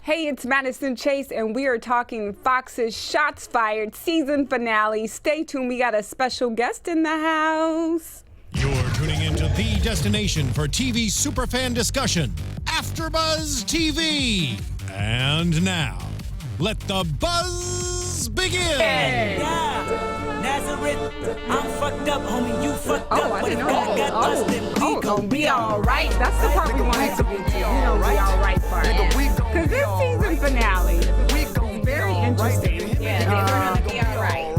Hey, it's Madison Chase, and we are talking Fox's Shots Fired season finale. Stay tuned. We got a special guest in the house. You're tuning into the destination for TV superfan discussion, AFTERBUZZ TV. And now, let the buzz begin. Hey. Nazareth, I'm fucked up, homie, you fucked up. I didn't know that. Gonna be all right. That's the part we wanted to be to. Be all right part. Because this season finale is very interesting. Yeah, they're gonna be all right.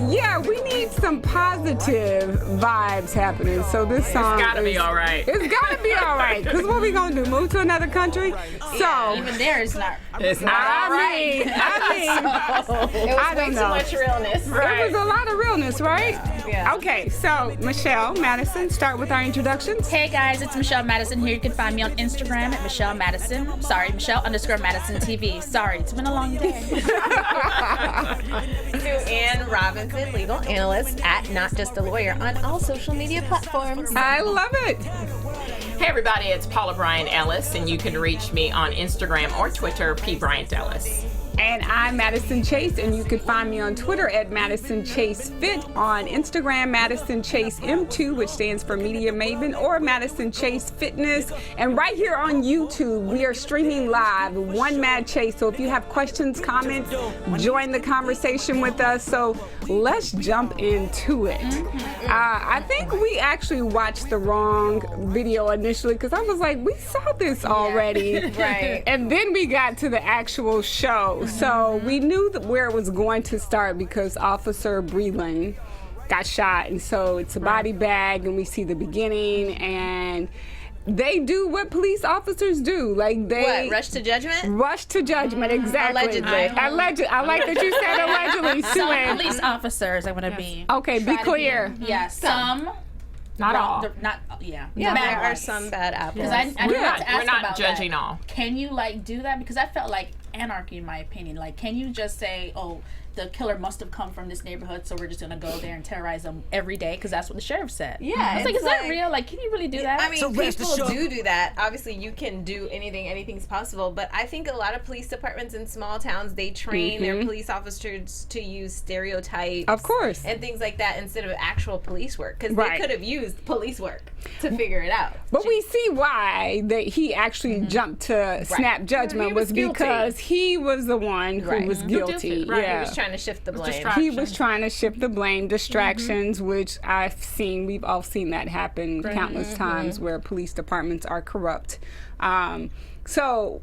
Yeah, we need some positive vibes happening. So this song It's gotta be all right. It's gotta be all right. Because what we gonna do? Move to another country? So Even there, it's not. It's not all right. It was way too much realness. There was a lot of realness, right? Yeah. Okay, so Michelle Madison, start with our introductions. Hey guys, it's Michelle Madison here. You can find me on Instagram at Michelle Madison. Sorry, Michelle_Madison TV. Sorry, it's been a long day. To Ann Robinson, legal analyst at Not Just a Lawyer on all social media platforms. I love it. Hey everybody, it's Paula Ellis, and you can reach me on Instagram or Twitter, P. Bryant Ellis. And I'm Madison Chase, and you can find me on Twitter at Madison Chase Fit, on Instagram Madison Chase M2, which stands for Media Maven, or Madison Chase Fitness. And right here on YouTube, we are streaming live, One Mad Chase. So if you have questions, comments, join the conversation with us. So let's jump into it. I think we actually watched the wrong video initially, because I was like, we saw this already. Right. And then we got to the actual show. So we knew where it was going to start because Officer Breland got shot. And so it's a body bag, and we see the beginning, and they do what police officers do. Like they Rush to judgment? rush to judgment, exactly. Allegedly. I like that you said allegedly, Some Sue-Ann. police officers, I want to be. Okay, be try to clear. Yeah, some. Not all. Not, yeah. Yeah, Bad there are ones. some bad apples. Because I We're forgot to ask We're not about judging that. all. Can you do that? Because I felt like anarchy, in my opinion. Like, can you just say, oh, the killer must have come from this neighborhood, so we're just gonna go there and terrorize them every day? Because that's what the sheriff said. Yeah, I was like, it's is that like- real? Like, can you really do that? I mean, So rest people assured- do that. Obviously, you can do anything's possible. But I think a lot of police departments in small towns, they train their police officers to use stereotypes. Of course. And things like that instead of actual police work. Because Right. they could have used police work to figure it out. But we see why that he actually jumped to snap judgment He was was guilty. because he was the one who Right. was guilty. Right. Yeah. He was trying to shift the blame. He was trying to shift the blame, distractions, which we've all seen that happen countless times where police departments are corrupt. So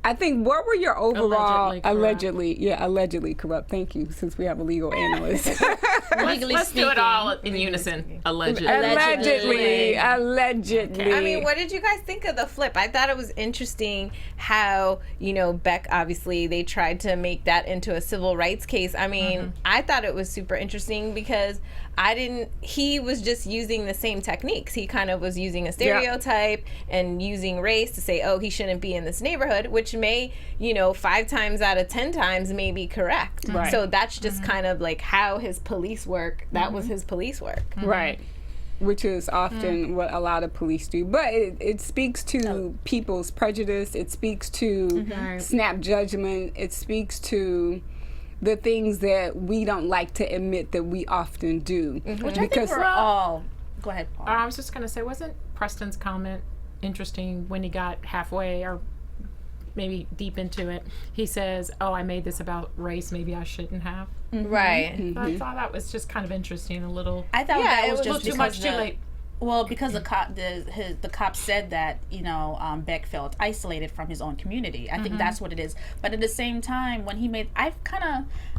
I think, what were your overall, allegedly corrupt, thank you, since we have a legal analyst. Legally Let's do it speaking. all in unison. Allegedly. Allegedly. I mean, what did you guys think of the flip? I thought it was interesting how, Beck, obviously, they tried to make that into a civil rights case. I mean, I thought it was super interesting because he was just using the same techniques. He kind of was using a stereotype and using race to say, oh, he shouldn't be in this neighborhood, which may, 5 times out of 10 times may be correct. Right. So that's just kind of like how his police work, that was his police work. Right. Which is often what a lot of police do. But it speaks to people's prejudice. It speaks to snap judgment. It speaks to the things that we don't like to admit that we often do. Which I think we're all. Go ahead, Paul. I was just going to say, wasn't Preston's comment interesting when he got halfway or maybe deep into it? He says, oh, I made this about race. Maybe I shouldn't have. Right. So I thought that was just kind of interesting, a little. I thought Yeah, that it was was just too because much too late. Well, because the cop said that Beck felt isolated from his own community. I think that's what it is. But at the same time, when he made, I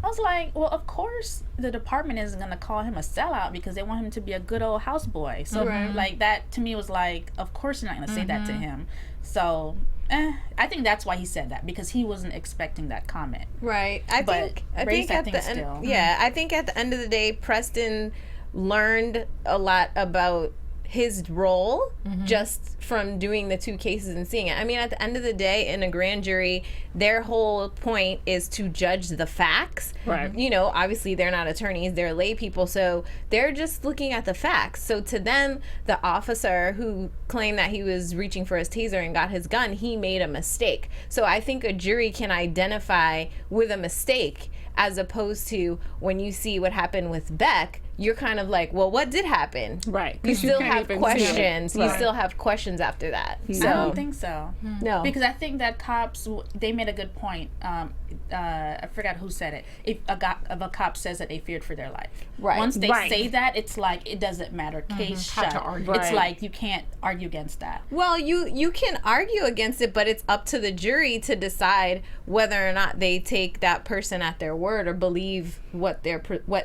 was like, well, of course the department isn't going to call him a sellout because they want him to be a good old houseboy. So like that to me was like, of course you're not going to say that to him. So I think that's why he said that, because he wasn't expecting that comment. Right. I think at the end, I think at the end of the day, Preston learned a lot about his role just from doing the 2 cases and seeing it. I mean, at the end of the day, in a grand jury, their whole point is to judge the facts. Right. You know, obviously they're not attorneys, they're lay people, so they're just looking at the facts. So to them, the officer who claimed that he was reaching for his taser and got his gun, he made a mistake. So I think a jury can identify with a mistake, as opposed to when you see what happened with Beck, you're kind of like, well, what did happen? Right. You still have questions. You Right. still have questions after that. I don't think so. No. Because I think that cops, they made a good point. I forgot who said it. If a cop says that they feared for their life. Right. Once they Right. say that, it's like, it doesn't matter. Case Hard shut. to argue. It's Right. like, you can't argue against that. Well, you can argue against it, but it's up to the jury to decide whether or not they take that person at their word or believe what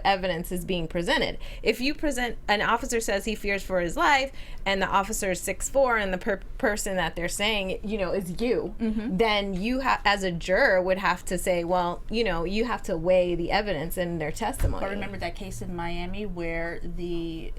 evidence is being presented. If you present, an officer says he fears for his life, and the officer is 6'4", and the person that they're saying, you know, is you, then you as a juror would have to say, well, you know, you have to weigh the evidence in their testimony. But remember that case in Miami where the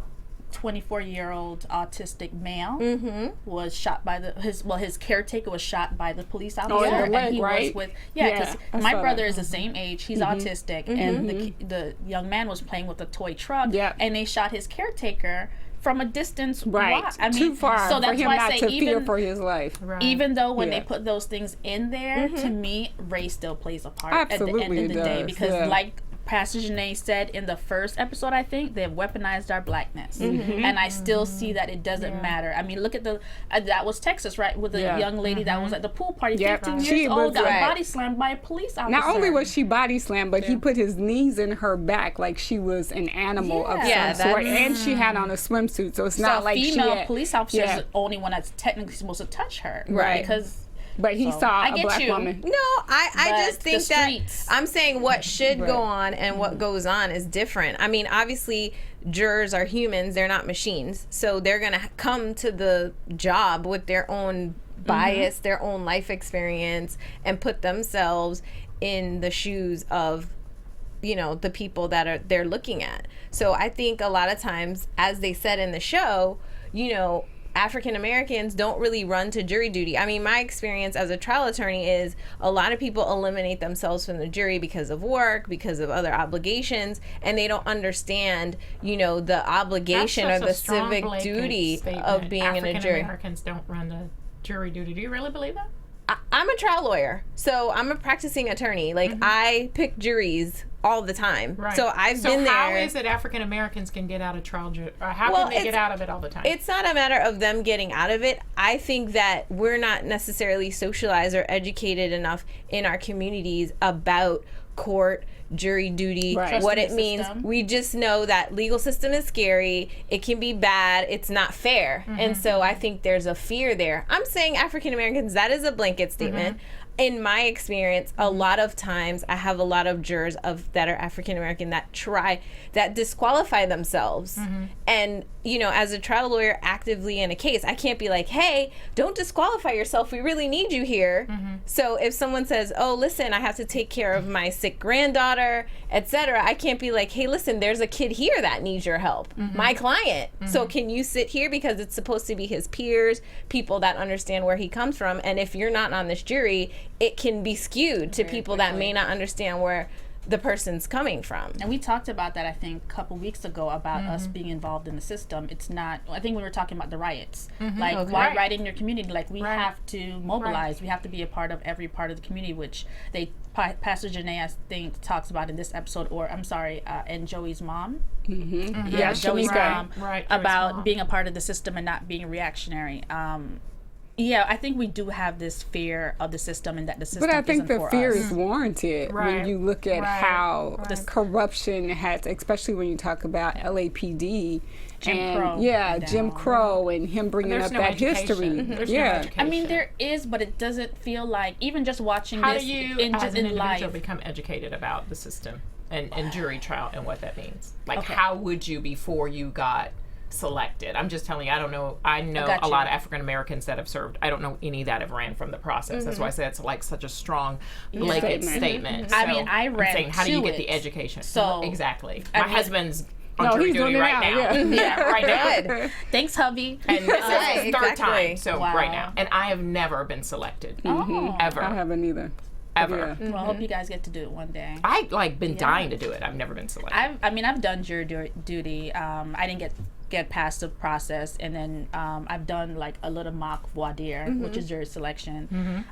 24-year-old autistic male was shot by his caretaker was shot by the police officer, the leg, and he right? was with Yeah, because I my saw brother that. is the same age. He's autistic, and the young man was playing with a toy truck, Yep. and they shot his caretaker from a distance. Right. I mean, Too far so for that's him why not I to say fear for his life. Right. even though when Yeah. they put those things in there, to me, race still plays a part at the Absolutely end of the it day, does, because yeah. like Pastor Janae said in the first episode, I think they've weaponized our blackness, and I still see that it doesn't matter. I mean, look at the that was Texas, right, with the Yeah. young lady that was at the pool party, Yep. 15 She years was- old, got Right. body slammed by a police officer. Not only was she body slammed, but he put his knees in her back like she was an animal of Yeah, some sort, that's- and she had on a swimsuit, so it's so not a like she female had, police officer yeah. is the only one that's technically supposed to touch her, Right. Because But he So, saw I a get black you. woman. No, I But just think the that streets. I'm saying what should Right. go on and what goes on is different. I mean, obviously, jurors are humans; they're not machines, so they're gonna come to the job with their own bias, their own life experience, and put themselves in the shoes of, you know, the people that they're looking at. So I think a lot of times, as they said in the show, you know, African Americans don't really run to jury duty. I mean, my experience as a trial attorney is a lot of people eliminate themselves from the jury because of work, because of other obligations, and they don't understand, you know, the obligation or the civic duty of being in a jury. African Americans don't run to jury duty. Do you really believe that? I'm a trial lawyer, so I'm a practicing attorney. Like, I pick juries all the time. Right. So I've been there. How is it African Americans can get out of trial jury? Or how Well, can they get out of it all the time? It's not a matter of them getting out of it. I think that we're not necessarily socialized or educated enough in our communities about court, jury duty, Right. what Trusting it the means. system. We just know that legal system is scary. It can be bad. It's not fair. And so I think there's a fear there. I'm saying African Americans, that is a blanket statement. In my experience, a lot of times I have a lot of jurors that are African American that disqualify themselves. And, you know, as a trial lawyer actively in a case, I can't be like, hey, don't disqualify yourself. We really need you here. So if someone says, oh, listen, I have to take care of my sick granddaughter, etc., I can't be like, hey, listen, there's a kid here that needs your help, my client. So can you sit here, because it's supposed to be his peers, people that understand where he comes from. And if you're not on this jury, it can be skewed to people that may not understand where the person's coming from. And we talked about that, I think, a couple weeks ago about us being involved in the system. It's not, I think we were talking about the riots. Like, why Right. riot in your community? Like, we Right. have to mobilize. We have to be a part of every part of the community, which Pastor Janae, I think, talks about in this episode, or I'm sorry, and Joey's mom. Yeah, Joey's Shamika. mom. Right, Joey's About mom. being a part of the system and not being reactionary. Yeah, I think we do have this fear of the system and that the system But I think isn't the for fear us. is warranted when Right. you look at Right. how Right. corruption has, especially when you talk about LAPD Jim and Crow. Jim Crow and him bringing There's up no that education. history. There's no Yeah. education. I mean, there is, but it doesn't feel like, even just watching How this do you, in, as just an in individual, life. become educated about the system and jury trial and what that means? Like, Okay. how would you before you got selected? I'm just telling you, I don't know. I know got a you. lot of African Americans that have served. I don't know any that have ran from the process. That's why I say it's like such a strong blanket Statement. statement. I So mean, I I'm ran saying, how do you to get the it. education? So, exactly. I My mean- husband's on jury duty right now. Yeah. Right now. Good. Thanks, hubby. And this is his third exactly. time, so Wow. right now. And I have never been selected. Oh. Ever. I haven't either. Ever. Yeah. Well, I hope you guys get to do it one day. I like been dying to do it. I've never been selected. I've done jury duty. I didn't get past the process, and then I've done like a little mock voir dire, which is jury selection.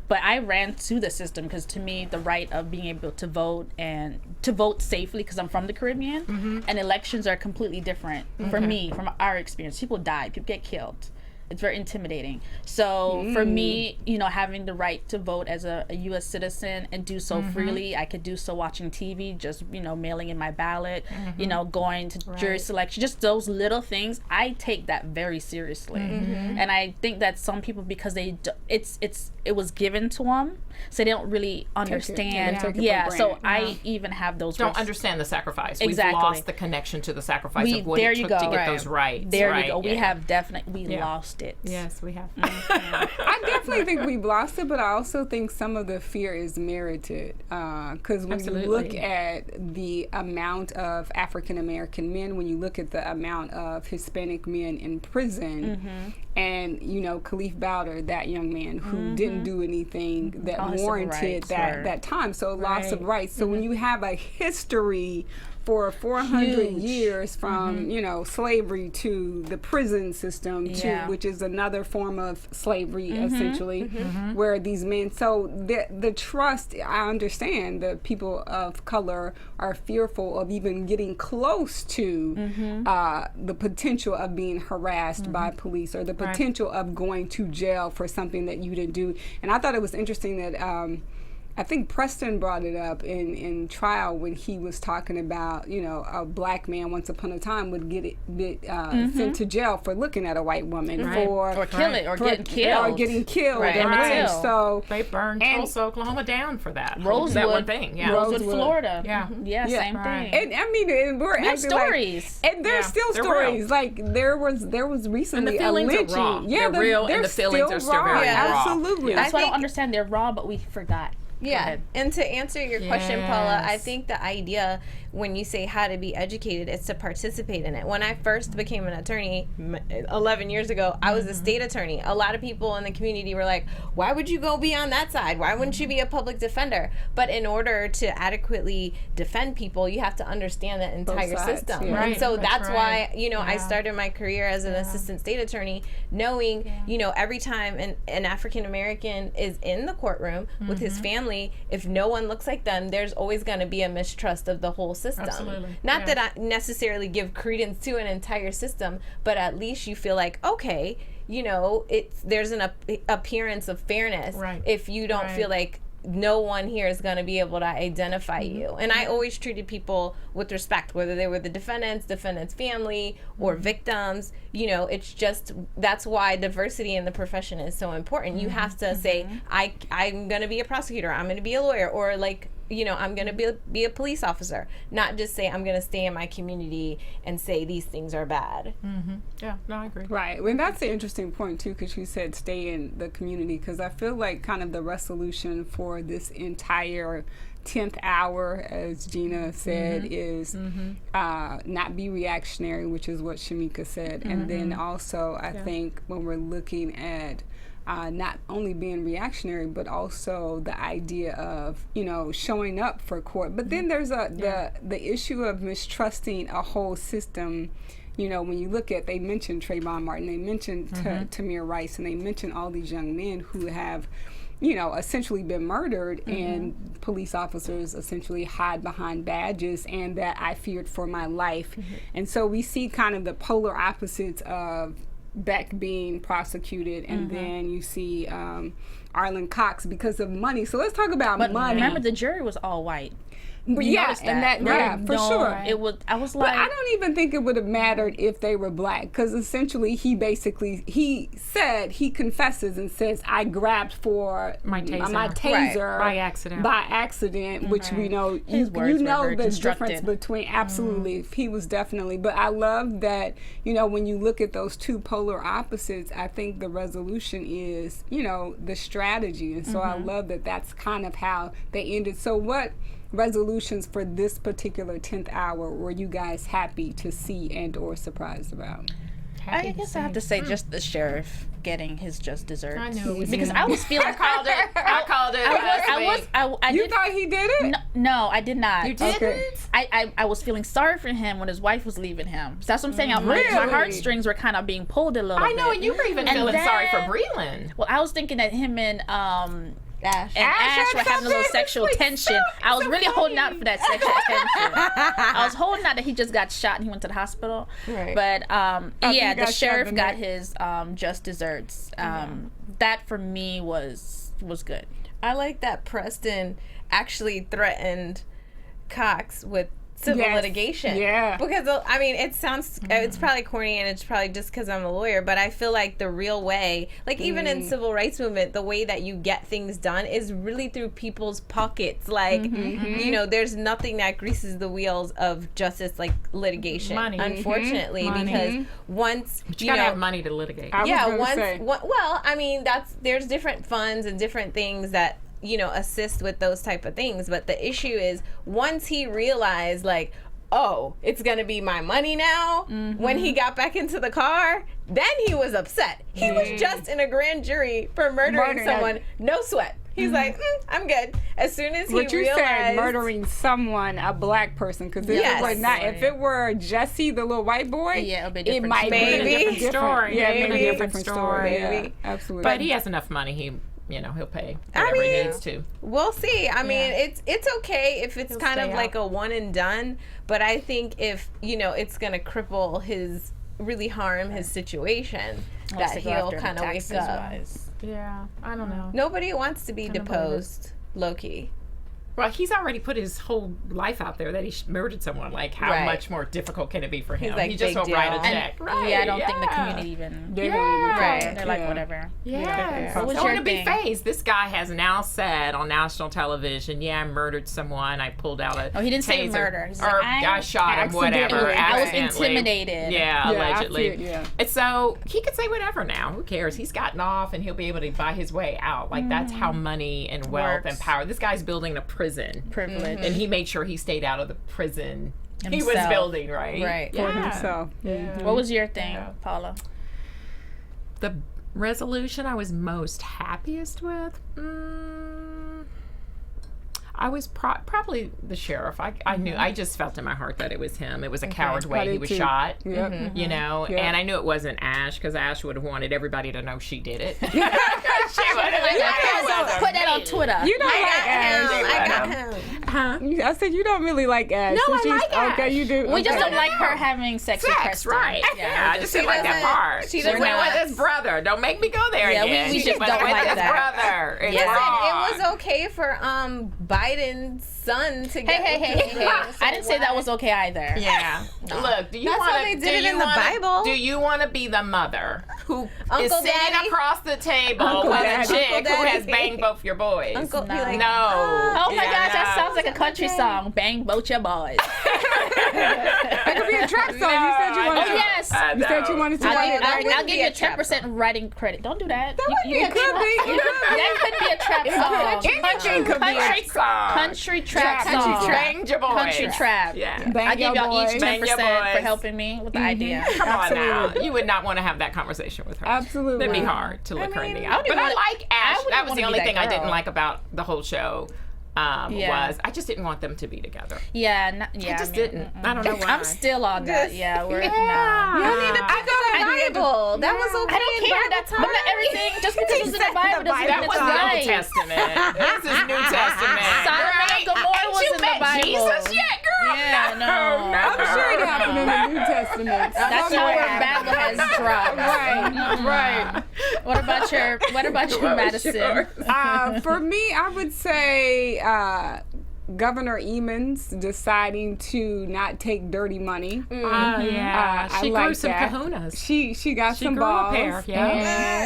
But I ran through the system because to me, the right of being able to vote and to vote safely, because I'm from the Caribbean, and elections are completely different for me, from our experience. People die, people get killed. It's very intimidating. So for me, you know, having the right to vote as a U.S. citizen and do so freely, I could do so watching TV, just, you know, mailing in my ballot, you know, going to jury selection, just those little things. I take that very seriously. And I think that some people, because it was given to them, so they don't really understand. Take it for Yeah, so granted. I even have those. Don't understand the sacrifice. Exactly. We've lost the connection to the sacrifice of what there it you took go. to get Right. those rights. There right? you go. We Yeah. have definitely lost it. Yes, we have. I definitely think we've lost it, but I also think some of the fear is merited. Because when you look Absolutely. at the amount of African American men, when you look at the amount of Hispanic men in prison, and you know, Khalif Bowder, that young man who didn't do anything that All his civil warranted rights that time, so loss of rights. So when you have a history for 400 Huge. years from you know, slavery to the prison system, to Yeah. which is another form of slavery essentially, where these men, so the trust, I understand the people of color are fearful of even getting close to the potential of being harassed by police, or the potential of going to jail for something that you didn't do. And I thought it was interesting that I think Preston brought it up in trial when he was talking about, you know, a black man once upon a time would get sent to jail for looking at a white woman Or kill it, or getting killed. or getting killed. Right. And Right. lynched. So They burned And- Tulsa, Oklahoma down for that. Rosewood, that one thing. Yeah. Rosewood, Rosewood. Florida. Yeah. Yeah, Yeah. same Right. thing. and I mean, and we're We have acting like- stories. and there's Yeah, still they're stories. real. Like there was recently feelings a are lynching. raw. Yeah, They're real, and the feelings are still very raw. Absolutely. Yeah. That's why I think- don't understand. They're raw, but we forgot. Go Yeah, ahead. and to answer your question, Paula, I Yes. think the idea when you say how to be educated is to participate in it. When I first became an attorney 11 years ago, I was a state attorney. A lot of people in the community were like, why would you go be on that side? Why wouldn't you be a public defender? But in order to adequately defend people, you have to understand the entire sides, system. yeah. And Right, so that's that's why, right. you know, I Yeah. started my career as an assistant state attorney, knowing, you know, every time an African American is in the courtroom with his family, if no one looks like them, there's always going to be a mistrust of the whole system. Absolutely. Not Yeah. that I necessarily give credence to an entire system, but at least you feel like, okay, you know, there's an appearance of fairness. Right. If you don't feel like no one here is going to be able to identify you. And I always treated people with respect, whether they were the defendant's family, or victims. You know, it's just, that's why diversity in the profession is so important. You have to say, I'm going to be a prosecutor, I'm going to be a lawyer, or like, you know, I'm going to be a police officer. Not just say, I'm going to stay in my community and say these things are bad. Yeah, no, I agree. Right. Well, that's an interesting point too, because you said stay in the community, because I feel like kind of the resolution for this entire 10th hour, as Gina said, is not be reactionary, which is what Shamika said. And then also, I think when we're looking at not only being reactionary, but also the idea of, you know, showing up for court. But then there's the issue of mistrusting a whole system. You know, when you look at, they mentioned Trayvon Martin, they mentioned Tamir Rice, and they mentioned all these young men who have, you know, essentially been murdered, and police officers essentially hide behind badges, and that I feared for my life. And so we see kind of the polar opposites of Beck being prosecuted, and then you see Arlen Cox because of money. So let's talk about But money. remember, the jury was all white. You yeah, noticed and that, There yeah, was for no- sure. It was. I was But like, I don't even think it would have mattered if they were black, because essentially he said, he confesses and says, I grabbed for My taser. my taser By accident. by accident, which we know, His you words were know very the constructed. difference between, absolutely, he was definitely, but I love that, you know, when you look at those two polar opposites, I think the resolution is, you know, the strategy. And so I love that that's kind of how they ended. So what resolutions for this particular 10th hour were you guys happy to see and or surprised about? I guess I have to say just the sheriff getting his just desserts. I knew it was because him. I was feeling. I called it. I You did. thought he did it? No, I did not. You didn't? Okay. I was feeling sorry for him when his wife was leaving him. So that's what I'm saying. My Really? heartstrings were kind of being pulled a little bit. I know, and you were even And feeling sorry for then- Breland. Well, I was thinking that him and Ashe. Ash were had having a little something? sexual It's tension. I was really holding out for that sexual tension. I was holding out that he just got shot and he went to the hospital. Right. But he the got shot sheriff in the got neck. his just desserts. That for me was good. I like that Preston actually threatened Cox with civil Yes. litigation. Yeah. Because, I mean, it sounds, it's probably corny and it's probably just because I'm a lawyer, but I feel like the real way, like even in civil rights movement, the way that you get things done is really through people's pockets. Like, you know, there's nothing that greases the wheels of justice like litigation, Money. unfortunately, Money. because once, You gotta have money to litigate. I was yeah, gonna once, say. well, I mean, there's different funds and different things that, you know, assist with those type of things. But the issue is once he realized, like, oh, it's going to be my money now, when he got back into the car, then he was upset. He was just in a grand jury for murdering someone, no sweat. He's like, I'm good. As soon as he But you realized, said murdering someone, a black person, because Yes. if it were Jesse, the little white boy, Yeah, it would be a it different might story. be a Maybe. different Story. Yeah, Maybe. maybe a different story. Maybe. Yeah, absolutely. But he has enough money. He'll pay whatever he needs to. we'll see. I mean, it's okay if it's kind of stay like out. a one and done, but I think if, you know, it's going to cripple really harm his situation, that he'll kind of wake up. Yeah, I don't know. Nobody wants to be deposed, low-key. Well, he's already put his whole life out there that he murdered someone. Like, how Right. much more difficult can it be for him? He's like, he just big will write a deal. check. Right, Yeah, I don't think the community even. They don't even Yeah. care. They're like, Yeah. whatever. Yes. What was So your to be thing? phased, this guy has now said on national television, yeah, I murdered someone. I pulled out a Oh, he didn't say taser, murder. He's or like, I shot him, whatever. accidentally. I was accidentally. intimidated. Yeah, Yeah, I allegedly. see it, yeah. And so he could say whatever now. Who cares? He's gotten off and he'll be able to buy his way out. Like, that's how money and wealth Works. and power. This guy's building a prison. Privilege. And he made sure he stayed out of the prison he was Himself. building, right? Right. For Yeah. himself. Yeah. What was your thing, Paula? The resolution I was most happiest with? I was probably the sheriff. I knew, I just felt in my heart that it was him. It was a coward's I way he did was too. shot. Yep. You know, Yeah. and I knew it wasn't Ashe because Ashe would have wanted everybody to know she did it. She would have been like, Put that on Twitter. You don't like Ash. I got him. Huh? I said you don't really like Ash. No, So I like Ash. Okay, you do. We just okay. don't like her having sex with Sex, Preston. right? Yeah, I just didn't like that part. she She doesn't went want- with his brother. Don't make me go there Yeah, again. we She just went don't with like his that. brother. It's Yeah. wrong. It was okay for Biden's son to get. Hey. I didn't say that was okay either. Yeah. Look, do you That's want how they did it in the Bible. Do you want to be the mother who is Uncle sitting Daddy? across the table Uncle with Daddy. a chick Uncle who has Daddy. banged both your boys? Uncle, be No. like, No. Oh my Yeah, gosh, that no. sounds like a country song. Bang both your boys. That could be a trap song. You said you No, wanted I to. Oh yes. You said you wanted to. I'll write give, it. I'll, wouldn't I'll be give you a trap 10% writing credit. Don't do that. It could be. It could be. That could be a trap song. Anything could be a Country- song. Country trap Country song. trap. Banged your boys. Country trap. Yeah. Bang I give your y'all each boys. Bang your 10% for boys. helping me with the idea. Come on now. Absolutely. You would not want to have that conversation with her. Absolutely. It'd be hard to look her in the mean, eye. But I wanna- like Ashe. wouldn't That was wanna the be only that thing I didn't girl. like about the whole show. Yeah. Was I just didn't want them to be together. Yeah, I just didn't. I don't know why. I'm still on that. Yeah, we're Yeah. no. you need to pick up the Bible. That was okay. I don't in care Bible that, but not times. everything. Just because it's in the Bible doesn't mean That it's was the Old right. Testament. This is New Testament. Solomon and Gomorrah Ain't was you in the met Bible. Jesus yet, girl? Yeah, no. I'm sure it happened in the New Testament. That's not where Babel has dropped. Right. What about you, Madison? For me, I would say Governor Eamons deciding to not take dirty money. Yeah. I She like grew some that. kahunas. She got She some grew a balls. pair, yeah.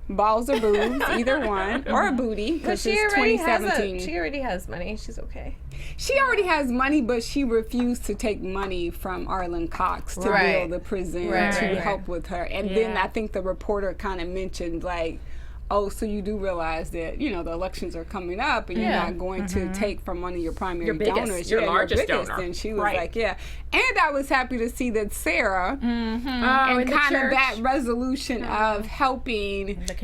And balls or boobs, either one, or a booty, But because she it's already 2017. she already has money. She's okay. She already has money, but she refused to take money from Arlen Cox to Right. build the prison Right. to help with her. And then Yeah. I think the reporter kind of mentioned, like, oh, so you do realize that, you know, the elections are coming up and you're not going to take from one of your primary donors. Your largest donor. And she was Right. like, yeah. And I was happy to see that Sarah, and in the kind of church. that resolution of helping The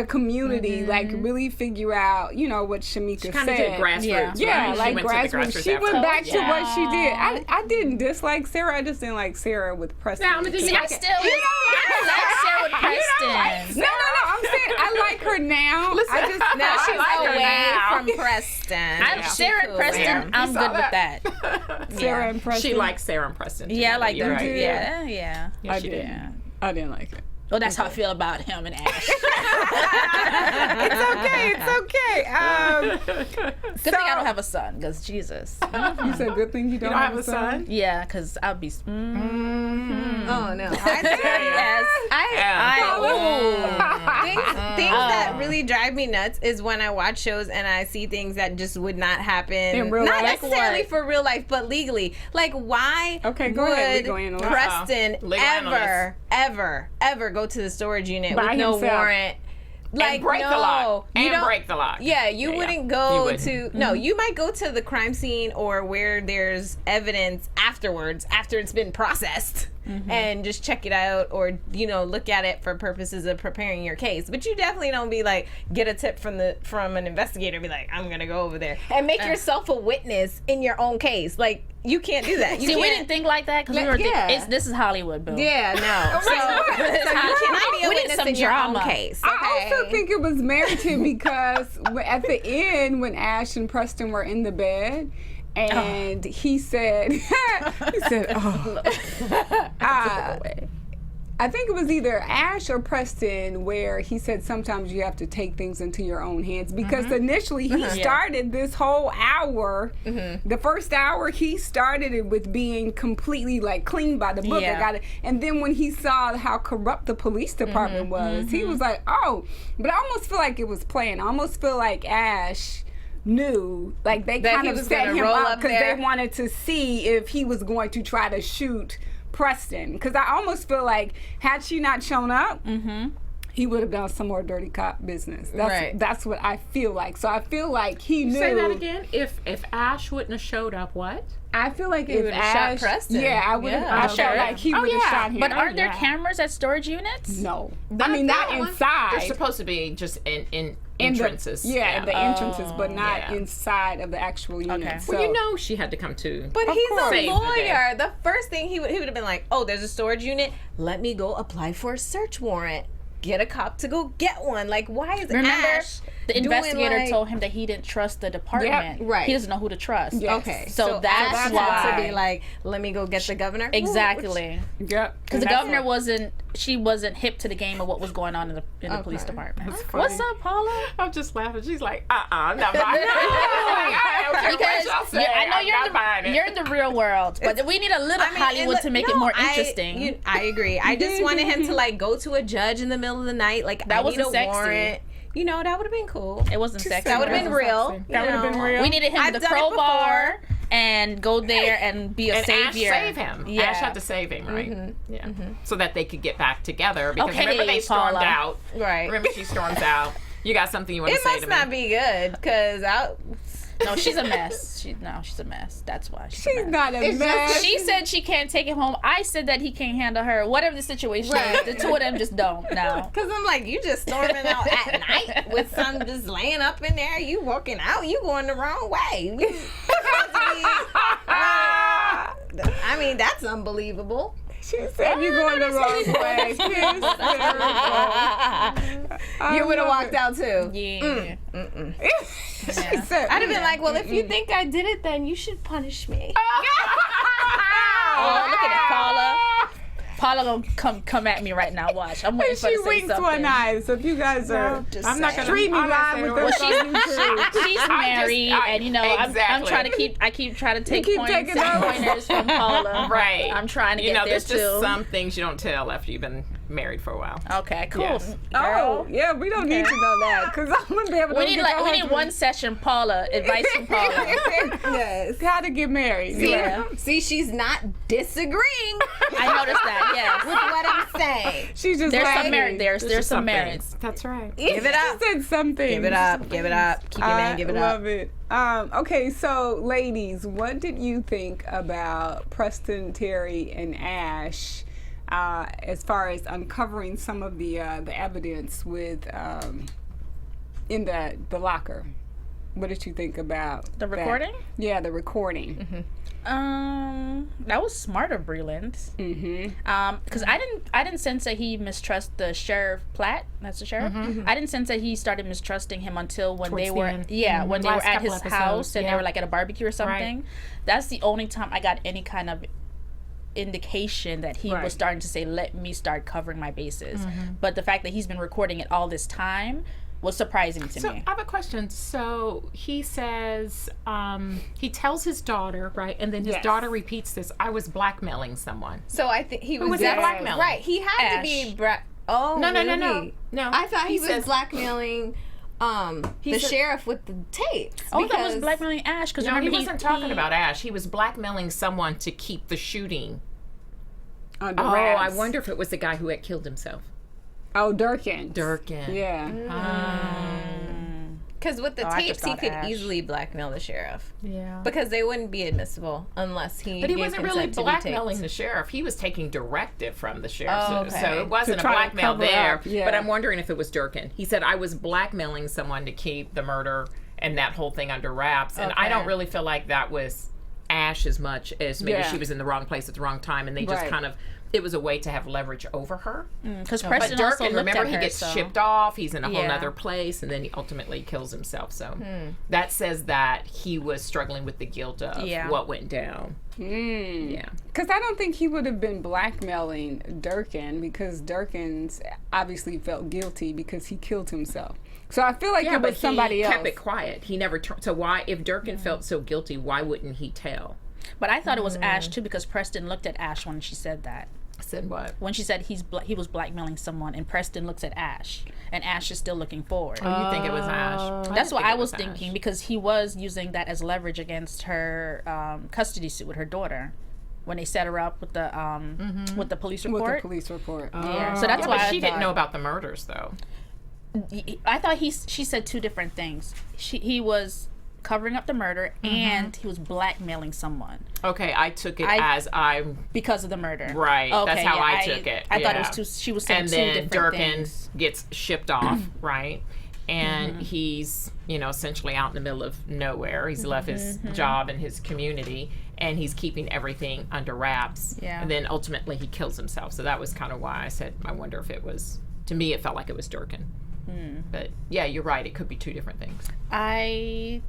community. like really figure out, you know, what Shamika Kind said. of did grassroots. Yeah, right? like She went to the grassroots. She after. went back to what she did. I didn't dislike Sarah. I just didn't like Sarah with Preston. Now, I'm gonna just See, I still like Sarah with Preston. No. I'm saying I like her now. I just Now I she's like her away now. from Preston. Sarah and cool Preston, there. I'm good with that. Sarah and Preston. She likes Sarah and Preston. Yeah, I like You're them right. too. Yeah. Yeah, I she didn't. did. I didn't like it. Well, that's how I feel about him and Ashe. It's okay. Good thing I don't have a son, because Jesus. You said good thing you don't, You don't have a son? Yeah, because I'll be. Oh no! Yes. Things that really drive me nuts is when I watch shows and I see things that just would not happen In real not life? necessarily Like what? for real life, but legally. Like, why Okay, go ahead. would We going on. Preston Legal ever go to the storage unit By with no himself. warrant? Like, And break the no, lock. you And don't- break the lock. Yeah, you Yeah, wouldn't you go wouldn't. to no. You might go to the crime scene or where there's evidence afterwards, after it's been processed, and just check it out, or look at it for purposes of preparing your case. But you definitely don't be like get a tip from an investigator, and be like, I'm gonna go over there and make yourself a witness in your own case. Like, you can't do that. You See, we can't- didn't think like that because we were Yeah. thinking, this is Hollywood, boo. Yeah, no. So you cannot be a We need witness some in your drama. own case. I also okay? think it was merited because at the end, when Ashe and Preston were in the bed, and he said, oh. I think it was either Ashe or Preston where he said sometimes you have to take things into your own hands, because initially he started this whole hour, the first hour he started it with being completely like clean by the book. Yeah. I got it. And then when he saw how corrupt the police department was, he was like, oh, but I almost feel like it was planned. I almost feel like Ashe knew, like they That kind he of was set gonna him roll up up because there. they wanted to see if he was going to try to shoot Preston. Because I almost feel like had she not shown up, he would have done some more dirty cop business. That's what I feel like. So I feel like he knew. Say that again. If Ashe wouldn't have showed up, what? I feel like He if would've shot Ashe, Preston. yeah, I would have. Yeah. I Sure. felt like he would have shot him. But aren't there yeah. cameras at storage units? No, I mean not inside. They're supposed to be just in in entrances. the entrances, but not Yeah. inside of the actual unit. Okay. So, Well, you know she had to come too. But he's course. a Save the day. lawyer. The first thing he would have been like, oh, there's a storage unit. Let me go apply for a search warrant. Get a cop to go get one. Like, why is Remember, Ashe the doing, investigator like- told him that he didn't trust the department. right. He doesn't know who to trust. Yes. Okay, So that's Ashe why. had to be like, let me go get the governor. Exactly. yep. Because the governor wasn't hip to the game of what was going on in the police department. What's up, Paula? I'm just laughing. She's like, I'm not buying it. Because I know you're in the real world, but we need a little Hollywood to make it more interesting. I agree. I just wanted him to like go to a judge in the middle of the night. Like, That I need wasn't a sexy. warrant. That would have been cool. It wasn't sexy. That would have been real. That would have been real. We needed him I've the done it crowbar and go there and be a And savior. Ashe save him. Yeah. Ashe had to save him, right? Yeah. So that they could get back together. Because Okay, remember they stormed Paula. out. Right. Remember she storms out. You got something you want to It say must to not me? be good because No, she's a mess. She's a mess. That's why she's a She's mess. not a mess. She said she can't take him home. I said that he can't handle her. Whatever the situation is, the two of them just don't now. Because I'm like, you just storming out at night with some just laying up in there. You walking out. You going the wrong way. You supposed to be, I mean, that's unbelievable. She said you're going the wrong way. You would have walked out too. Yeah. She said, I'd have been like, well, if you think I did it, then you should punish me. Oh, look at that, Paula. Paula gonna come at me right now. Watch. I'm waiting for her she to say winks something. one eye. So if you guys are I'm not gonna streaming I'm not live saying with a us word. on YouTube. She's married, and I'm exactly. trying to keep. I keep trying to take keep points taking and notes. pointers from Paula. Right. I'm trying to You get know, there there's too. just some things you don't tell after you've been married for a while. Okay, cool. Yes. Oh, yeah, we don't need to know that because I'm gonna be able to. We need one session, Paula. Advice from Paula. Yes. How to get married? See, Yeah. see, she's not disagreeing I noticed that. Yes. with what I'm saying. Right. She's just There's laughing. some merit. There's some merit. That's right. Give it up. She said something. Give it up. Give it up. Keep your man. Give it up. Love it. Okay, so ladies, what did you think about Preston, Terry, and Ashe as far as uncovering some of the evidence with in the locker? What did you think about The that? recording? Yeah, the recording. That was smart of Breland. Because I didn't sense that he mistrust the sheriff Platt. That's the sheriff. I didn't sense that he started mistrusting him until when Towards they the were end. when they Last were at couple his episodes, house and they yeah. were like at a barbecue or something. Right. That's the only time I got any kind of indication that he Right. was starting to say, "Let me start covering my bases." But the fact that he's been recording it all this time was surprising to So me. I have a question. So he says, he tells his daughter, right? And then his Yes. daughter repeats this, I was blackmailing someone. So I think he was, was he blackmailing? Right. He had to be. Oh, No. really? No. I thought he was says, blackmailing the said- sheriff with the tapes. Oh, that was because- blackmailing Ashe because No, he remember wasn't talking about Ashe. He was blackmailing someone to keep the shooting. Under Oh, I wraps. wonder if it was the guy who had killed himself. Oh, Durkin. Durkin. Yeah. Because with the Oh, I tapes, just he thought could Ashe. easily blackmail the sheriff Yeah. because they wouldn't be admissible unless he. But he gave wasn't really consent to be blackmailing taped. the sheriff. He was taking directive from the sheriff. Oh, So okay. it wasn't To a try to blackmail cover there. up, yeah. But I'm wondering if it was Durkin. He said, I was blackmailing someone to keep the murder and that whole thing under wraps. And I Okay. don't really feel like that was Ashe as much as maybe Yeah. she was in the wrong place at the wrong time. And they just Right. kind of, it was a way to have leverage over her. because But Preston also Durkin, looked remember, at he her, gets so. shipped off. He's in a whole Yeah. nother place, and then he ultimately kills himself. So that says that he was struggling with the guilt of Yeah. what went down. Yeah. Because I don't think he would have been blackmailing Durkin because Durkin's obviously felt guilty because he killed himself. So I feel like Yeah, it but was somebody he else. kept it quiet. He never so why, if Durkin felt so guilty, why wouldn't he tell? But I thought it was Ashe too because Preston looked at Ashe when she said that. Said what? When she said he was blackmailing someone, and Preston looks at Ashe, and Ashe is still looking forward. Oh, you think it was Ashe? That's what think I it was Ashe. thinking because he was using that as leverage against her custody suit with her daughter when they set her up with the police report. with the police report. Yeah, so that's Yeah, why but I she didn't thought- know about the murders, though. I thought she said two different things. He was covering up the murder and he was blackmailing someone Okay, I took it as because of the murder. right. Okay, that's how yeah, I took it. I thought it yeah. was two. She was saying And two then different Durkin things. gets shipped off, right? And he's, essentially out in the middle of nowhere. He's left his job and his community, and he's keeping everything under wraps. Yeah. And then ultimately he kills himself. So that was kind of why I said, I wonder if it was, to me, it felt like it was Durkin. But yeah, you're right. It could be two different things. I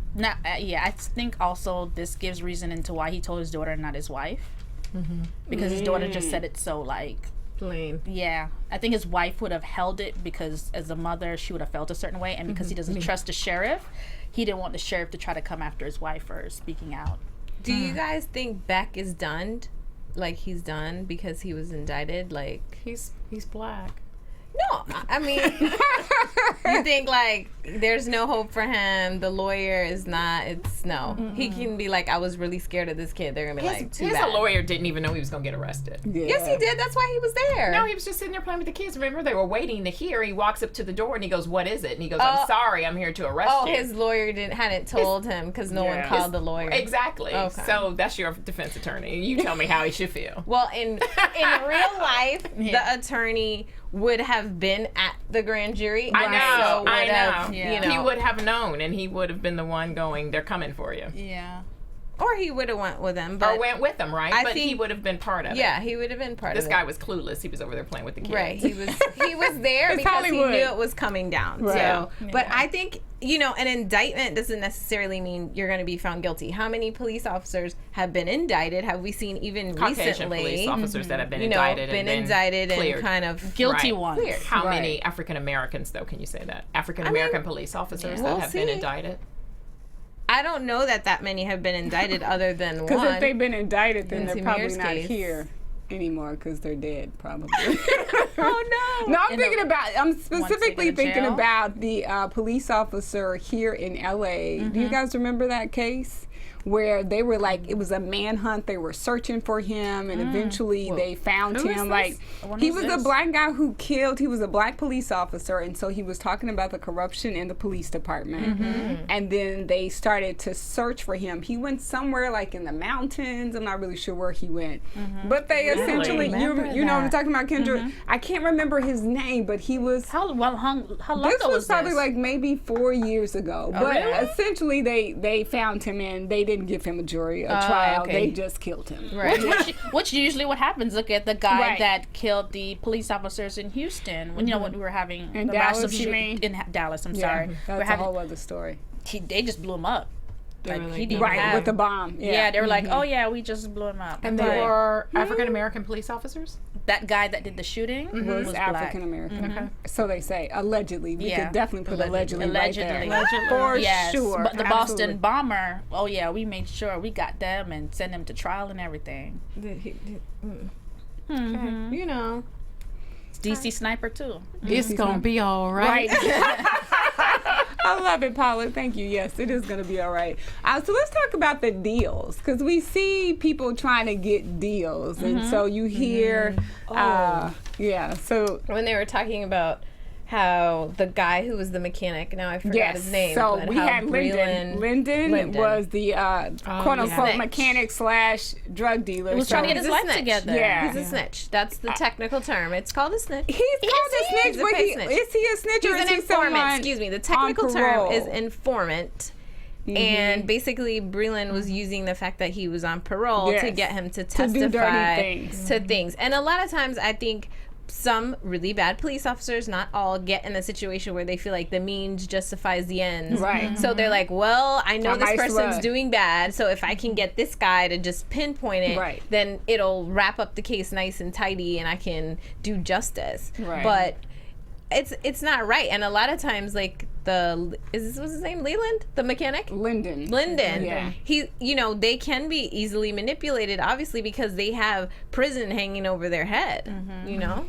think also this gives reason into why he told his daughter and not his wife. Because his daughter just said it so like, Plain. yeah. I think his wife would have held it because as a mother she would have felt a certain way, and because he doesn't trust the sheriff, he didn't want the sheriff to try to come after his wife for speaking out. Do you guys think Beck is done? Like he's done because he was indicted? Like He's black. no, I mean, you think like there's no hope for him. The lawyer is not. It's no. He can be like, I was really scared of this kid. They're gonna be like, too His bad. lawyer didn't even know he was going to get arrested. Yeah. Yes, he did. That's why he was there. No, he was just sitting there playing with the kids. Remember, they were waiting to hear. He walks up to the door and he goes, "What is it?" And he goes, "I'm sorry, I'm here to arrest Oh, you." his lawyer hadn't told him because no one called the lawyer. Exactly. Okay. So that's your defense attorney. You tell me how he should feel. Well, in real life, the attorney would have been at the grand jury. I know. So I would have, know. Yeah. He would have known, and he would have been the one going, "They're coming for you," Yeah. or he would have went with him. But or went with them, right? I But he think- would have been part of it. yeah, he would have been part This of guy it. was clueless. He was over there playing with the kids. Right. He was there It's because Hollywood. he knew it was coming down. Right. So, but I think, an indictment doesn't necessarily mean you're going to be found guilty. How many police officers have been indicted? Have we seen even Caucasian recently? police officers that have been You know, indicted been and indicted and cleared. kind of Guilty Right. ones. Cleared. How Right. many African Americans, though, can you say that? African American police officers that We'll have been see. indicted? I don't know that many have been indicted other than one. Because if they've been indicted, then In they're Tamir's probably not case. here anymore because they're dead, probably. Oh no! No, I'm specifically go to thinking jail? about the police officer here in LA. Do you guys remember that case where they were like, it was a manhunt. They were searching for him, and eventually they found him. Like, he was a black guy who killed. He was a black police officer, and so he was talking about the corruption in the police department. And then they started to search for him. He went somewhere like in the mountains. I'm not really sure where he went, but they essentially, you know what I'm talking about, Kendra. I can't remember his name, but he was. How long This ago was probably this? like maybe 4 years ago. But essentially, they found him, and they didn't give him a trial. okay. They just killed him. Which usually what happens. Look at the guy that killed the police officers in Houston. When when we were having In the Dallas, massive you shooting mean? in Dallas. I'm Yeah, sorry. that's a whole other story. They just blew him up. Like, he didn't Right, have, with the bomb. Yeah, they were like, oh yeah, we just blew him up. And they were African American police officers? That guy that did the shooting was was African American. So they say, allegedly. We could definitely put allegedly right there. For sure. But the Absolutely. Boston bomber, oh yeah, we made sure we got them and sent them to trial and everything. You know. DC sniper too. It's gonna be all right. I love it, Paula. Thank you. Yes, it is going to be all right. So let's talk about the deals, because we see people trying to get deals, and so you hear, so When they were talking about how the guy who was the mechanic, now I forgot his name. So but we how had Lyndon. Lyndon was the quote unquote Snitch. mechanic / drug dealer. He was trying to get his He's a life snitch. together. Yeah. He's a snitch. That's the technical term. It's called a snitch. He's called a snitch, He's a but paid snitch. is he a snitch or He's is an he someone informant. Excuse me. The technical on term parole? is informant. And basically, Breland was using the fact that he was on parole to Yes. get him to To do dirty testify things. to things. And a lot of times, I think some really bad police officers, not all, get in a situation where they feel like the means justifies the ends. Right. So they're like, well, I know I this might as person's well. doing bad, so if I can get this guy to just pinpoint it, Right. then it'll wrap up the case nice and tidy and I can do justice. Right. But it's not right. And a lot of times, like, what's his name? Leland? The mechanic? Lyndon. Lyndon. He, they can be easily manipulated, obviously, because they have prison hanging over their head, you know?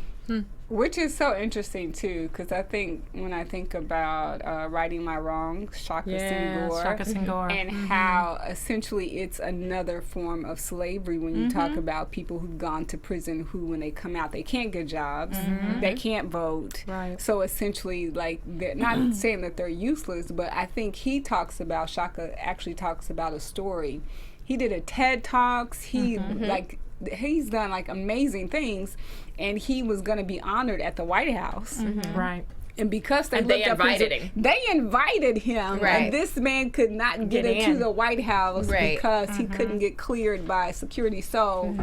Which is so interesting too, because I think when I think about Righting My Wrongs, Shaka Senghor, and how essentially it's another form of slavery when you talk about people who've gone to prison who, when they come out, they can't get jobs, they can't vote. Right. So essentially, like, they're not saying that they're useless, but I think Shaka actually talks about a story. He did a TED Talks. He he's done like amazing things, and he was going to be honored at the White House. Right. And because they invited him. They invited him, Right. and this man could not get into in. the White House Right. because he couldn't get cleared by security. So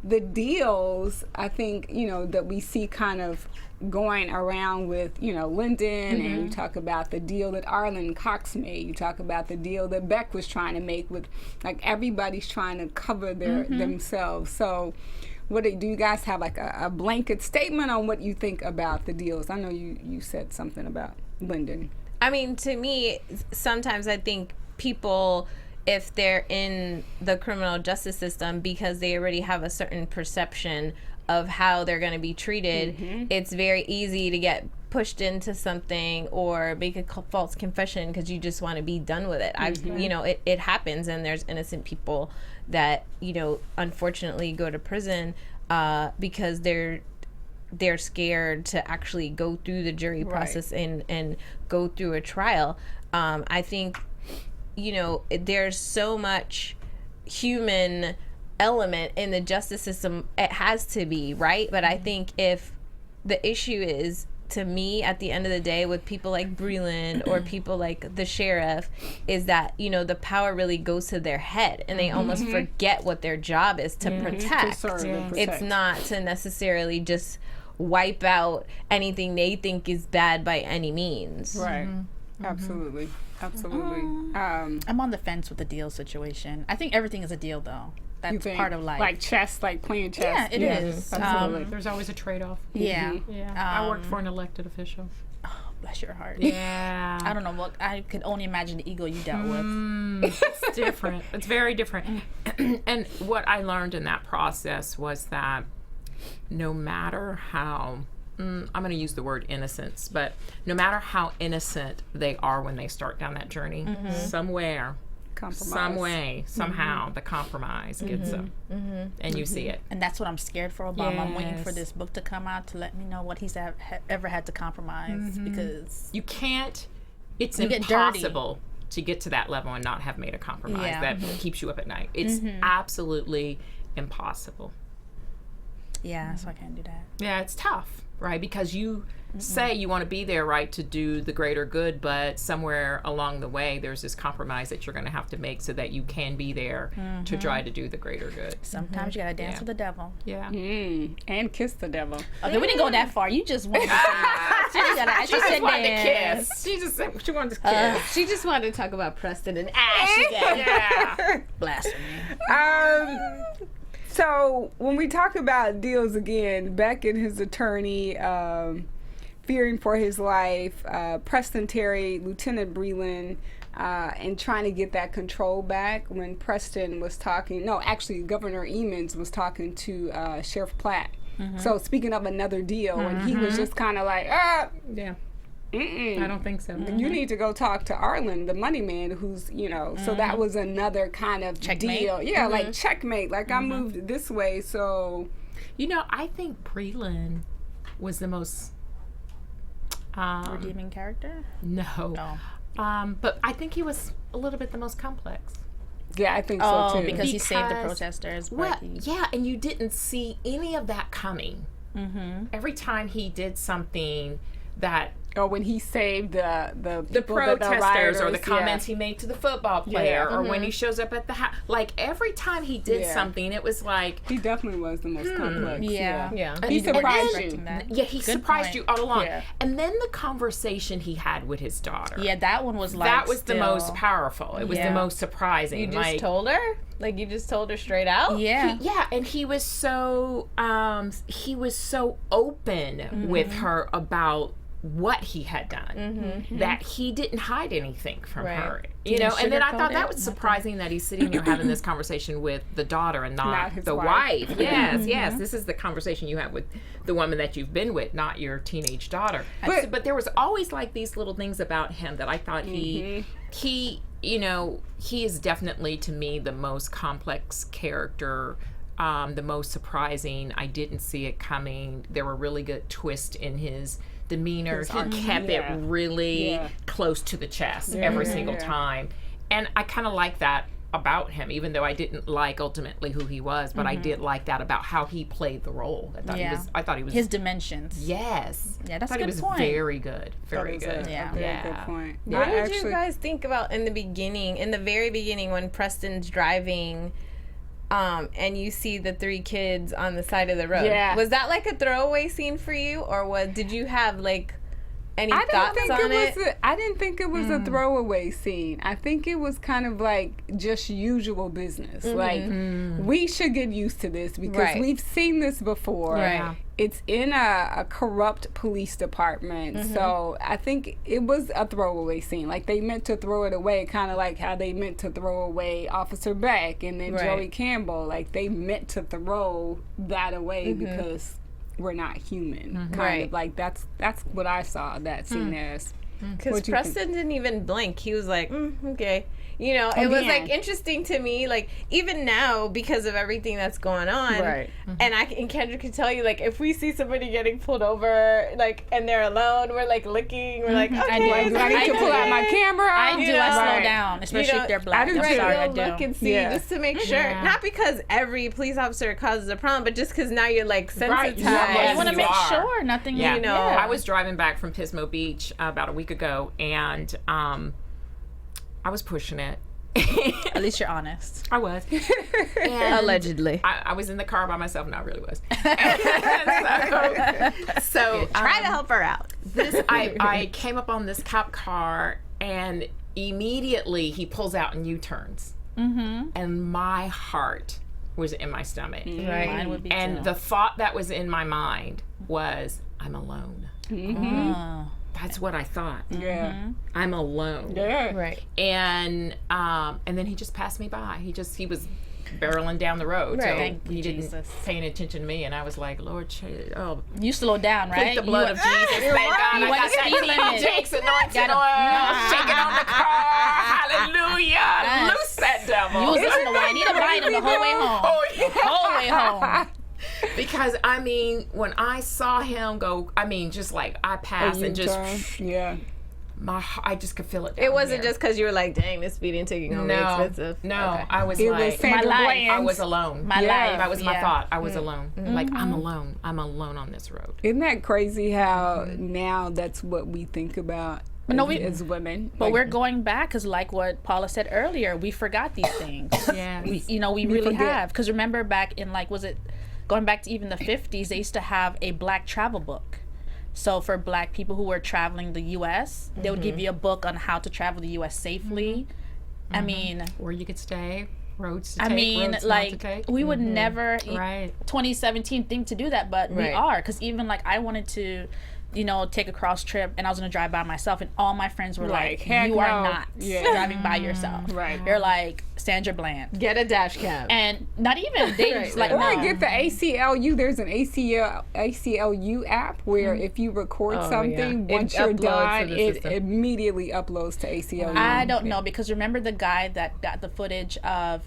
the deals, I think, that we see kind of going around with, Lyndon, and you talk about the deal that Arlen Cox made. You talk about the deal that Beck was trying to make with, like, everybody's trying to cover themselves. So do you guys have like a blanket statement on what you think about the deals? I know you said something about Lyndon. I mean, to me, sometimes I think people, if they're in the criminal justice system, because they already have a certain perception of how they're going to be treated, it's very easy to get pushed into something or make a false confession because you just want to be done with it. It happens, and there's innocent people that, unfortunately go to prison because they're scared to actually go through the jury process and go through a trial. I think, there's so much human element in the justice system. It has to be, right? But I think if the issue is, to me, at the end of the day, with people like Breland or people like the sheriff, is that, the power really goes to their head, and they almost forget what their job is to protect. To serve and It's protect. not to necessarily just wipe out anything they think is bad by any means. Right. Absolutely. I'm on the fence with the deal situation. I think everything is a deal, though. You That's think, part of life. like chess, like playing chess. Yeah, it is. Absolutely. There's always a trade-off. Yeah. Yeah. I worked for an elected official. Bless your heart. Yeah. I don't know what I could only imagine the ego you dealt with. It's different. It's very different. And what I learned in that process was that no matter how, I'm going to use the word innocence, but no matter how innocent they are when they start down that journey, somewhere Compromise. some way, somehow, the compromise gets him, and you see it. And that's what I'm scared for Obama. I'm waiting for Yes. this book to come out to let me know what he's ever had to compromise, because You can't. It's You get dirty. impossible to get to that level and not have made a compromise Yeah. that keeps you up at night. It's absolutely impossible. yeah, so I can't do that. Yeah, it's tough, right? Because you say you want to be there, right, to do the greater good, but somewhere along the way, there's this compromise that you're going to have to make so that you can be there to try to do the greater good. Sometimes you gotta dance Yeah. with the devil. Yeah. And kiss the devil. Okay, we didn't go that far. You just wanted to say She just said wanted to dance. kiss. She just said she wanted to kiss. She just wanted to talk about Preston and Ashe again. Yeah. Blasphemy. So when we talk about deals again, Beck and his attorney fearing for his life, Preston Terry, Lieutenant Breland, and trying to get that control back when Preston was talking. No, actually, Governor Eamons was talking to Sheriff Platt. So speaking of another deal, and he was just kind of like, Yeah. mm-mm. I don't think so. You need to go talk to Arlen, the money man, who's, so that was another kind of Checkmate. deal. Yeah, like checkmate. Like I moved this way, so. I think Breland was the most. Redeeming character? No. No. But I think he was a little bit the most complex. Yeah, I think so too. because he saved the Because- protesters. Well, But he, yeah, and you didn't see any of that coming. Every time he did something that or when he saved the the people, protesters or the rioters, comments he made to the football player, Yeah. or when he shows up at the house, like every time he did Yeah. something, it was like, He definitely was the most complex. Yeah. Yeah. He And surprised then- you. that. yeah, he Good surprised point. you all along. Yeah. And then the conversation he had with his daughter. Yeah, that one was like that was the still- most powerful. It was the Yeah. most surprising. You just like, told her? Like you just told her straight out? Yeah. yeah, and he was so open with her about what he had done, that he didn't hide anything from Right. her, Didn't and then I thought sugarcoat that it, was surprising that he's sitting here having this conversation with the daughter and not Not his the wife. wife. Yes, this is the conversation you have with the woman that you've been with, not your teenage daughter. But there was always like these little things about him that I thought he is definitely, to me, the most complex character, the most surprising. I didn't see it coming. There were really good twists in his demeanor. He kept it really close to the chest every single time. And I kind of like that about him, even though I didn't like ultimately who he was, but I did like that about how he played the role. I thought he was his dimensions. Yes. Yeah, that's I thought a good he was point. very good. Very That is good. a Yeah. very Yeah. good point. What I did actually, you guys think about in the very beginning when Preston's driving and you see the three kids on the side of the road? Yeah. Was that like a throwaway scene for you, or did you have like any I didn't thoughts think on it? I didn't think it was a throwaway scene. I think it was kind of like just usual business. Like we should get used to this because Right. we've seen this before. Right. It's in a corrupt police department, so I think it was a throwaway scene. Like they meant to throw it away, kind of like how they meant to throw away Officer Beck and then Right. Joey Campbell. Like they meant to throw that away because we're not human. Kind Right. of like that's what I saw that scene as. Because What'd you think? Preston didn't even blink. He was like, okay. It was like Yeah. interesting to me, like even now because of everything that's going on. Right. And Kendra could tell you, like, if we see somebody getting pulled over, like, and they're alone, we're like looking, we're like, okay, I do. Do I need to pull out my camera? I do. I slow Right. down, especially if they're black. I do I'm too. sorry, I We'll do. look and see Yeah. just to make sure. Yeah. Not because every police officer causes a problem, but just because now you're like Right. sensitized. Yeah, You want to you make are. sure nothing. Yeah. You know. I was driving back from Pismo Beach about a week ago, and I was pushing it. At least you're honest. I was. And Allegedly. I was in the car by myself, and I really was. so Try to help her out. I came up on this cop car, and immediately he pulls out and U-turns. And my heart was in my stomach. Mine would be And too. the thought that was in my mind was, I'm alone. That's what I thought. Yeah. I'm alone. Yeah. Right. And then he just passed me by. He was barreling down the road. Right. So Thank you, he didn't Jesus. paying attention to me, and I was like, Lord, You slowed down, right? plead the blood of Jesus. Thank God I went got speed limit. that Jake's anointing Gotta- oil, shaking on the car. Hallelujah. Yes. Loose that devil. You was listening to Juanita Bynum the whole way home. Oh, yeah. The whole way home. Because I mean, when I saw him go, I mean, just like I passed and just yeah. I just could feel it. Down It wasn't here. just because you were like, dang, this speeding ticket gonna be expensive. No, Okay. I was It like, was Sandra life. Bland. I was alone. My Yeah. life. That was my yeah. thought. I was alone. Like I'm alone. I'm alone on this road. Isn't that crazy how now that's what we think about as women? But Like, we're going back because, like what Paula said earlier, we forgot these things. Yeah. we really forget. have. Because remember back in going back to even the 50s, they used to have a black travel book. So for black people who were traveling the U.S., they would give you a book on how to travel the U.S. safely. I mean, Where you could stay, roads to take, I mean, roads not to like take. we would never, Right. 2017 think to do that, but we Right. are. Because even like I wanted to, take a cross trip, and I was gonna drive by myself, and all my friends were like, heck "You are no." not Yeah. driving by yourself. Right. You're like Sandra Bland." Get a dash cam. And not even they just like Or no. get the ACLU. There's an ACLU app where if you record something, yeah. once It you're uploads to done, the it system. immediately uploads to ACLU. I don't know, because remember the guy that got the footage of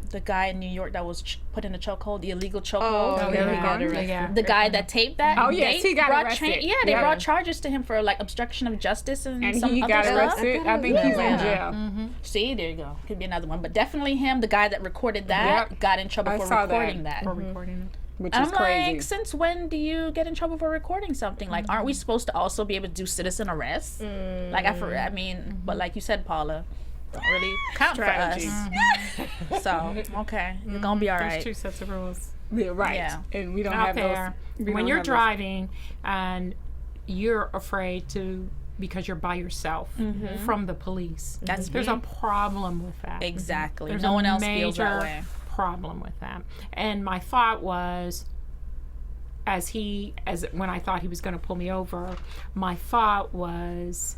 the guy in New York that was put in a chokehold, the illegal chokehold. Oh, yeah, he got yeah. arrested. Yeah. The guy that taped that. Oh, yes, they he got brought arrested. they Yeah. brought charges to him for like obstruction of justice and some he other got stuff. arrested. I think he's in jail. See, there you go. Could be another one, but definitely him, the guy that recorded that, Yep. got in trouble I for saw that. recording that. For recording it. Which And is I'm crazy. like, since when do you get in trouble for recording something? Like, aren't we supposed to also be able to do citizen arrests? Like, I mean, but like you said, Paula, don't really count Strategy. for us. So, okay, you're gonna be all There's right. two sets of rules Yeah, right. Yeah. And we don't out have there. those. we When don't you're have those. driving and you're afraid to, because you're by yourself from the police. There's a problem with that. Exactly. There's No a one else feels that major way. problem with that. And my thought was, when I thought he was going to pull me over, my thought was,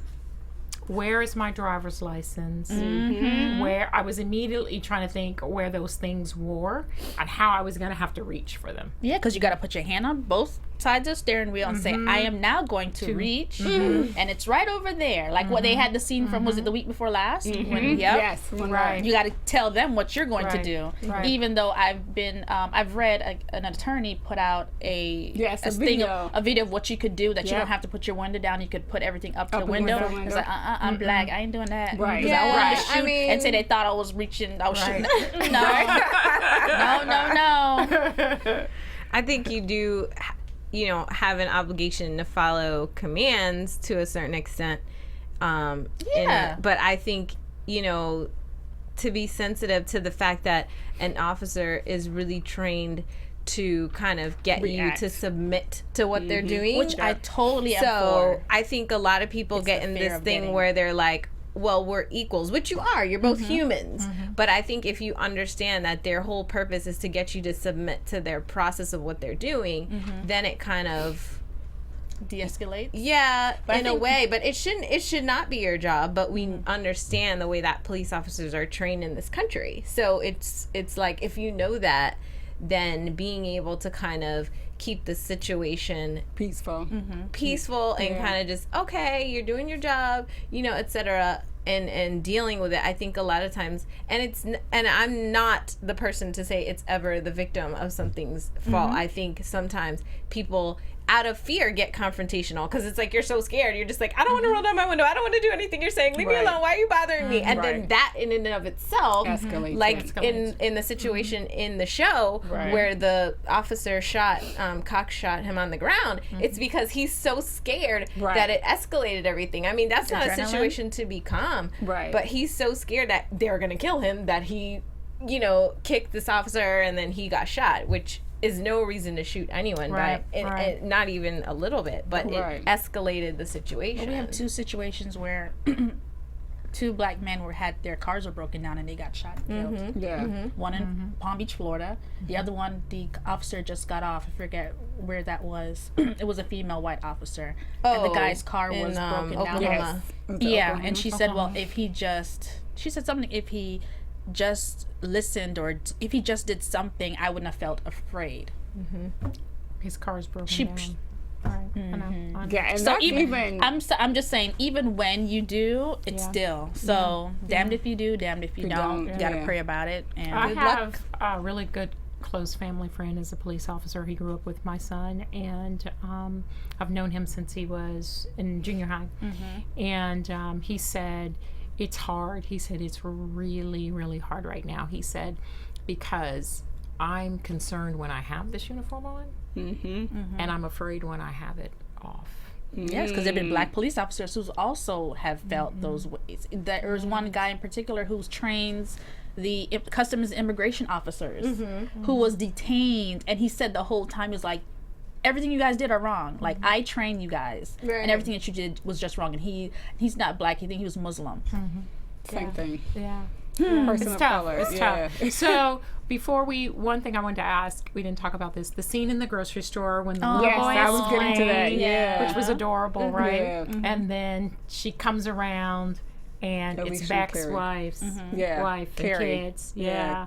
where is my driver's license? Where I was immediately trying to think where those things were and how I was going to have to reach for them. Yeah, because you got to put your hand on both sides of the steering wheel and say, I am now going to reach, and it's right over there. Like what they had the scene from, was it the week before last? When, Yes. Right. You got to tell them what you're going to Right. do. Right. Even though I've read an attorney put out a video. of what you could do, that you Yep. don't have to put your window down. You could put everything up to the the window. window. It's like, I'm black. I ain't doing that. Right. 'Cause Yeah, I wanted right. to shoot I mean- and say they thought I was reaching. I was Right. shooting. No. I think you do, have an obligation to follow commands to a certain extent. Yeah. But I think, to be sensitive to the fact that an officer is really trained to kind of get React. you to submit to what they're doing. Which I totally am So for. I think a lot of people get the in fear this of thing getting- where they're like, well, we're equals, which you are. You're both humans. But I think if you understand that their whole purpose is to get you to submit to their process of what they're doing, then it kind of, De-escalate. yeah, But I in a think- way. But it should not be your job. But we understand the way that police officers are trained in this country. So it's like, if you know that, then being able to kind of keep the situation Peaceful. peaceful and kind of just, okay, you're doing your job, etc., and dealing with it. I think a lot of times, and I'm not the person to say it's ever the victim of something's fault. I think sometimes people out of fear get confrontational because it's like you're so scared. You're just like, I don't want to roll down my window. I don't want to do anything you're saying. Leave me Right. alone. Why are you bothering me? And then Right. that in and of itself, Escalates. like in the situation in the show Right. where the officer Cox shot him on the ground, it's because he's so scared Right. that it escalated everything. I mean, that's not a Adrenaline. situation to be calm. Right. But he's so scared that they're going to kill him that he, kicked this officer and then he got shot, which is no reason to shoot anyone, Right, but right. not even a little bit, but Right. it escalated the situation. We have two situations where two black men had their cars were broken down and they got shot and killed. Yeah. One in Palm Beach, Florida. The other one, the officer just got off. I forget where that was. It was a female white officer, and the guy's car was broken down. Oklahoma. Yes. Yeah, and she said, well, if he just, she said something, if he just listened or if he just did something, I wouldn't have felt afraid. His car's broken down. Right. I know. Yeah, and So that's even I'm just saying, even when you do, it's still so damned if you do, damned if you don't. You gotta pray about it. And I good have luck. a really good close family friend as a police officer. He grew up with my son, and I've known him since he was in junior high. And he said it's hard. He said it's really, really hard right now. He said because I'm concerned when I have this uniform on, and I'm afraid when I have it off. Yes, because there've been black police officers who also have felt those ways. There's one guy in particular who trains the customs and immigration officers who was detained, and he said the whole time, he was like, everything you guys did are wrong. Like, I trained you guys, and everything that you did was just wrong. And he's not black. He think he was Muslim. Same thing. Yeah. Person It's of tough. color. It's tough. So before one thing I wanted to ask, we didn't talk about this, the scene in the grocery store when the little Yes, boy I is was getting to that. playing, Yeah. which was adorable, right? Yeah. And then she comes around and it's Alicia Beck's Carey. wife's Yeah. wife and Carey. kids. Yeah. Yeah.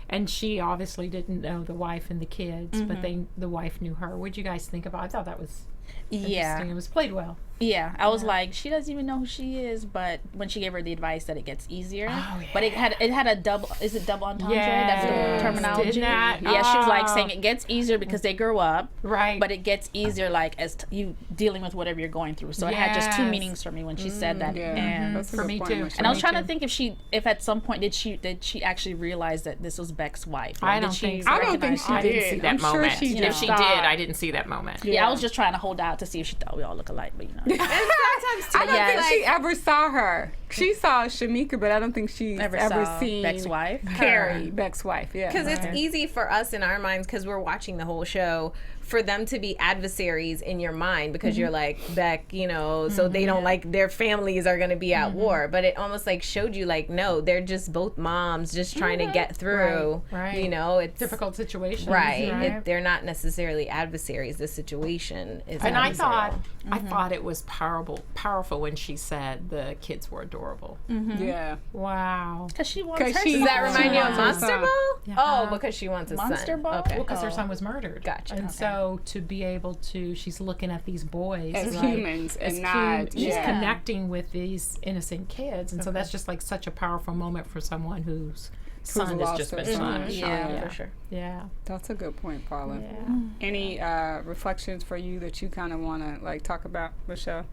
And she obviously didn't know the wife and the kids, but the wife knew her. What'd you guys think about? I thought that was interesting. It was played well. Yeah, I was like, she doesn't even know who she is, but when she gave her the advice that it gets easier, but it had a double, is it double entendre? That's Yes. the terminology. Didn't that? Yeah, she was like saying it gets easier because they grow up, Right. but it gets easier like as you dealing with whatever you're going through. So it had just two Yes. meanings for me when she said that. Yeah. And That's a For good me point, too. Michelle. and I was Me trying to too. think if at some point did she actually realize that this was Beck's wife? I Like, don't did she think so. I don't think recognize she I that? didn't did. see that I'm sure moment. she If just she thought- did, I didn't see that moment. Yeah, I was just trying to hold out to see if she thought we all look alike, but you know. I don't Yes. think she ever saw her. She saw Shamika, but I don't think she's Never ever saw seen Beck's wife? Carrie, Beck's wife. Yeah, Because it's easy for us in our minds, because we're watching the whole show, for them to be adversaries in your mind, because you're like, Beck, you know, so they don't like, their families are going to be at war. But it almost like showed you like, no, they're just both moms just trying to get through. Right. You know, it's Difficult situation. Right. They're not necessarily adversaries. The situation is And I adversarial. thought it was powerful when she said the kids were adorable. yeah. Wow. Because she wants her she- Does that remind you of She wants Monster her Ball? Oh, because she wants a Monster son. Ball? Okay. Well, because her son was murdered. Gotcha. And so to be able to, she's looking at these boys As right? humans and As not- she's yeah. connecting with these innocent kids, and so that's just like such a powerful moment for someone whose son has lost just her been son. shot. Yeah. For sure. Yeah. That's a good point, Paula. Yeah. Any reflections for you that you kind of want to like talk about, Michelle?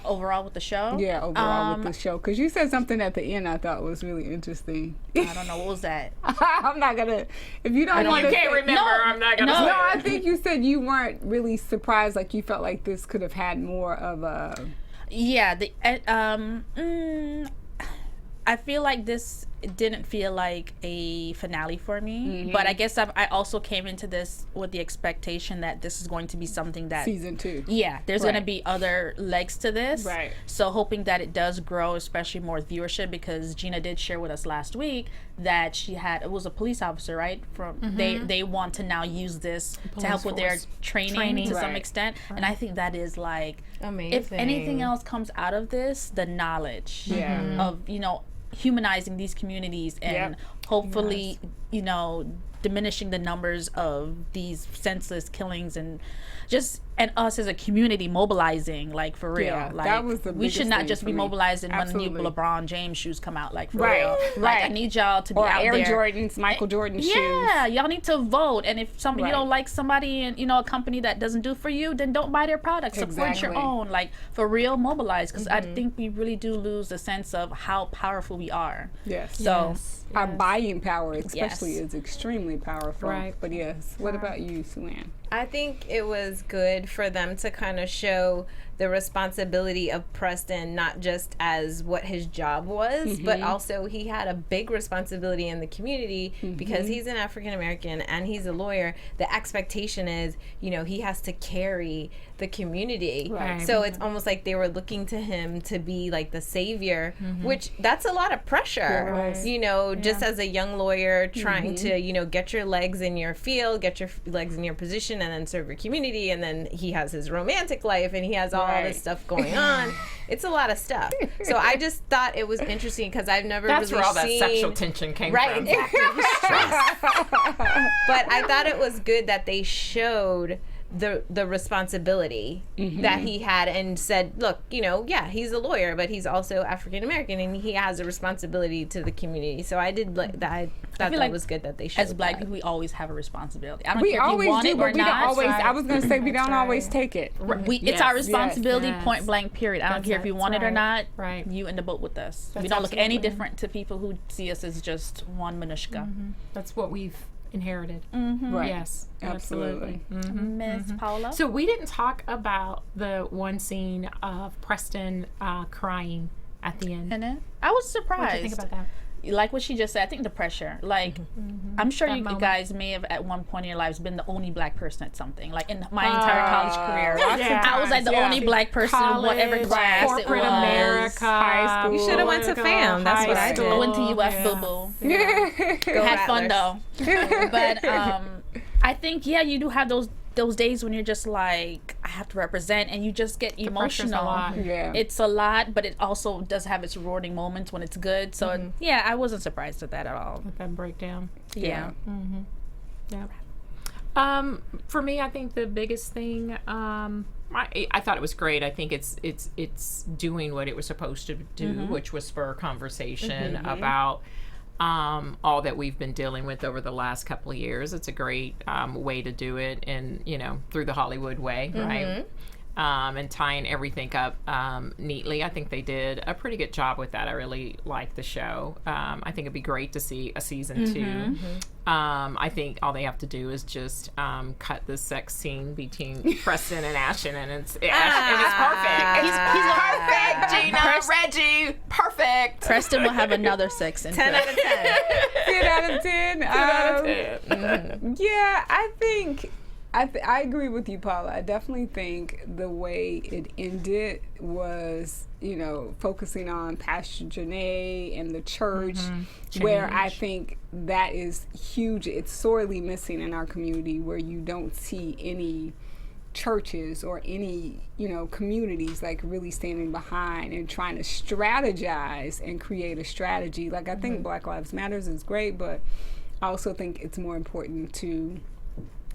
Overall with the show? Yeah, overall with the show, because you said something at the end I thought was really interesting. I don't know. What was that? I'm not gonna. If you don't want You to, can't remember. I'm not gonna. No. say No, it. I think you said you weren't really surprised. Like you felt like this could have had more of a. Yeah, I feel like this didn't feel like a finale for me, but I guess I also came into this with the expectation that this is going to be something that Season 2. yeah, there's going to Right. be other legs to this. Right. So hoping that it does grow, especially more viewership, because Gina did share with us last week that it was a police officer, right? From they want to now use this to help with their force. training to some Right. extent, and I think that is like Amazing. if anything else comes out of this, the knowledge Yeah. of humanizing these communities and Yep. hopefully diminishing the numbers of these senseless killings and us as a community mobilizing, like for real. Yeah, like that was the we should biggest not thing just for be me. mobilizing when Absolutely. new LeBron James shoes come out, like for Right, real. Like I right. need y'all to be Or out Air there. Jordans, Michael Jordan shoes. Yeah, y'all need to vote. And if you Right. don't like somebody in a company that doesn't do for you, then don't buy their products. Support Exactly. your own. Like for real, mobilize. Because I think we really do lose the sense of how powerful we are. Yes. So Our buying power, especially, Yes. is extremely powerful. Right. But yes, what about you, Sue-Ann? I think it was good for them to kind of show the responsibility of Preston, not just as what his job was, but also he had a big responsibility in the community because he's an African American and he's a lawyer. The expectation is, he has to carry the community. Right. So it's almost like they were looking to him to be like the savior, which that's a lot of pressure. Right. Just as a young lawyer trying to, get your legs in your field, get your legs in your position, and then serve your community. And then he has his romantic life and he has all this stuff going on. It's a lot of stuff. So I just thought it was interesting because I've never That's really where all that seen sexual tension came right, from. exactly. But I thought it was good that they showed the responsibility that he had and said, look, you know, yeah, he's a lawyer, but he's also African American and he has a responsibility to the community. So I did like that. I thought that was good that they showed As Black that. people, we always have a responsibility. I don't We care if you always want do, it but or we not. don't always. I was going to say we don't always take it. It's our responsibility, point blank, period. I don't care if you want it or not. Right. You in the boat with us. That's we don't look any absolutely. different to people who see us as just one minutia. That's what we've inherited. Right. Yes, Absolutely. Miss Paula. So we didn't talk about the one scene of Preston crying at the end. And then I was What surprised. do you think about that? Like what she just said, I think the pressure. Like, I'm sure That you moment. guys may have at one point in your lives been the only Black person at something. Like in my entire college career, I was like the only Black person in whatever class it was. Corporate America, high school. You should have went to FAM. That's what I did. I went to UF Boo Boo. Had fun though. But I think you do have those days when you're just like, I have to represent, and you just get pressure's emotional. a lot. Yeah. It's a lot, but it also does have its rewarding moments when it's good. So I wasn't surprised at that at all. That breakdown. Yeah. Yeah. For me, I think the biggest thing, I thought it was great. I think it's doing what it was supposed to do, which was spur conversation about all that we've been dealing with over the last couple of years. It's a great way to do it, and through the Hollywood way, right? And tying everything up neatly. I think they did a pretty good job with that. I really like the show. I think it'd be great to see a season 2. I think all they have to do is just cut the sex scene between Preston and Ashe, and it's perfect. He's perfect. Gina, Reggie, perfect. Preston will have another sex in 10 out of 10. 10 out of 10. 10 out of 10. Yeah, I think I agree with you, Paula. I definitely think the way it ended was, focusing on Pastor Janae and the church, where I think that is huge. It's sorely missing in our community, where you don't see any churches or any communities like really standing behind and trying to strategize and create a strategy. Like, I think Black Lives Matters is great, but I also think it's more important to,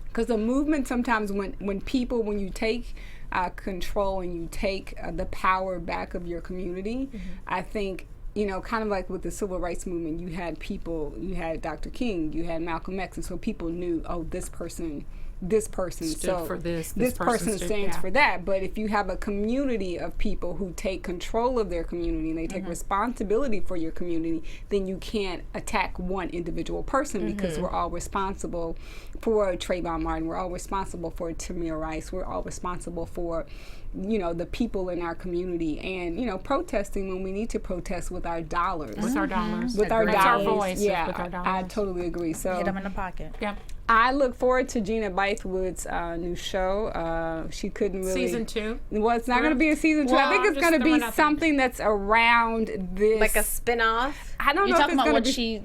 because the movement sometimes when you take control and you take the power back of your community, I think, kind of like with the civil rights movement, you had Dr. King, you had Malcolm X, and so people knew, oh, this person Stood for this person stood- stands for that. But if you have a community of people who take control of their community and they take responsibility for your community, then you can't attack one individual person, because we're all responsible for Trayvon Martin, we're all responsible for Tamir Rice, we're all responsible for the people in our community, and protesting when we need to protest with our dollars. With our dollars. With our That's dollars. our voice. Yeah, With our dollars. I totally agree. So Hit them in the pocket. Yeah. I look forward to Gina Bythewood's new show. She couldn't really. Season 2. Well, it's not going to be a season 2. I Well, think it's I'm going to just be throwing out something that's around this. Like a spin-off? I don't You know if talking it's about going what to be. she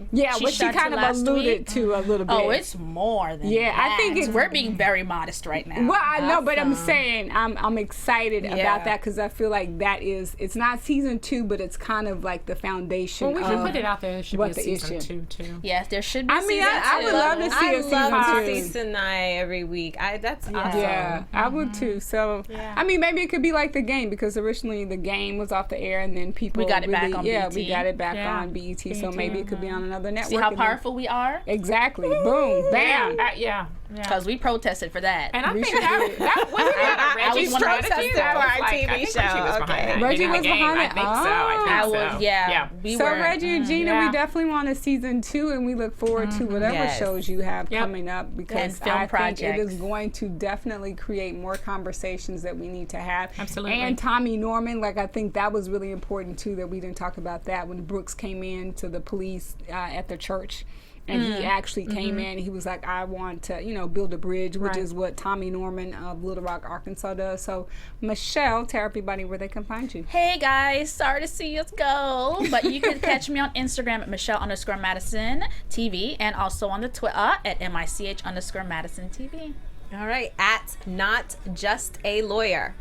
What she shot kind to of last alluded week? to a little bit. Oh, it's more than Yeah, that. I think it's- we're being very modest right now. Well, I know, but I'm saying I'm excited Yeah. about that, because I feel like it's not season 2, but it's kind of like the foundation. Well, we should put it out there. There should what be a the season issue. 2 too. Yes, there should be. I mean, season I would two. love to see a season I love 2. to see Sinai every week. That's awesome. Yeah, I would too. So, I mean, maybe it could be like The Game, because originally The Game was off the air, and then people We got it back on Yeah, BET. we got it back Yeah. on BET. So maybe it could be on another network. See how and then- powerful we are? Exactly. Boom. Bam. Yeah. Because we protested for that. And I We think should that wasn't that I Reggie's was strategy. protesting That for was our like, TV I think show. Reggie was behind Okay. that. Reggie Getting was the game. behind I it? think so. I think so. Yeah. We So were. Reggie and Gina, Yeah. we definitely want a season 2, and we look forward to whatever Yes. shows you have Yep. coming up, because And film I think projects. it is going to definitely create more conversations that we need to have. Absolutely. And Tommy Norman, like, I think that was really important too, that we didn't talk about that, when Brooks came in to the police at the church. And he actually came in, he was like, I want to, build a bridge, which Right. is what Tommy Norman of Little Rock, Arkansas does. So, Michelle, tell everybody where they can find you. Hey guys, sorry to see us go, but you can catch me on Instagram at Michelle_Madison TV, and also on the Twitter at MICH_Madison TV. All right, at Not Just a Lawyer.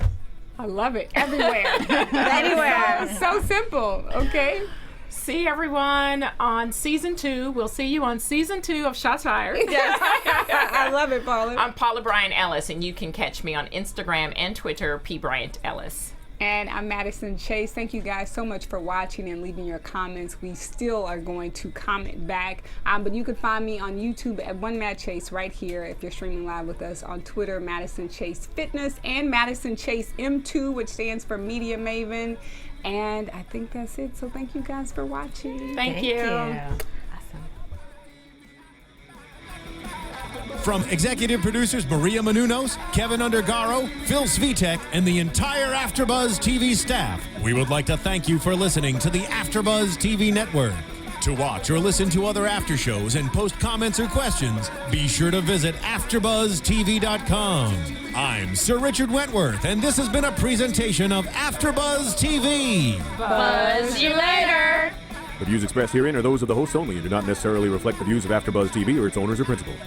I love it. Everywhere. Anywhere. So simple. Okay. See everyone on season 2. We'll see you on season 2 of Shots Fired. I love it, Paula. I'm Paula Bryan Ellis, and you can catch me on Instagram and Twitter, P. Bryant Ellis. And I'm Madison Chase. Thank you guys so much for watching and leaving your comments. We still are going to comment back. But you can find me on YouTube at One Mad Chase right here if you're streaming live with us. On Twitter, Madison Chase Fitness, and Madison Chase M2, which stands for Media Maven. And I think that's it. So thank you guys for watching. Thank you. From executive producers Maria Menounos, Kevin Undergaro, Phil Svitek, and the entire AfterBuzz TV staff, we would like to thank you for listening to the AfterBuzz TV network. To watch or listen to other after shows and post comments or questions, be sure to visit AfterBuzzTV.com. I'm Sir Richard Wentworth, and this has been a presentation of AfterBuzz TV. Buzz you later. The views expressed herein are those of the hosts only and do not necessarily reflect the views of AfterBuzz TV or its owners or principals.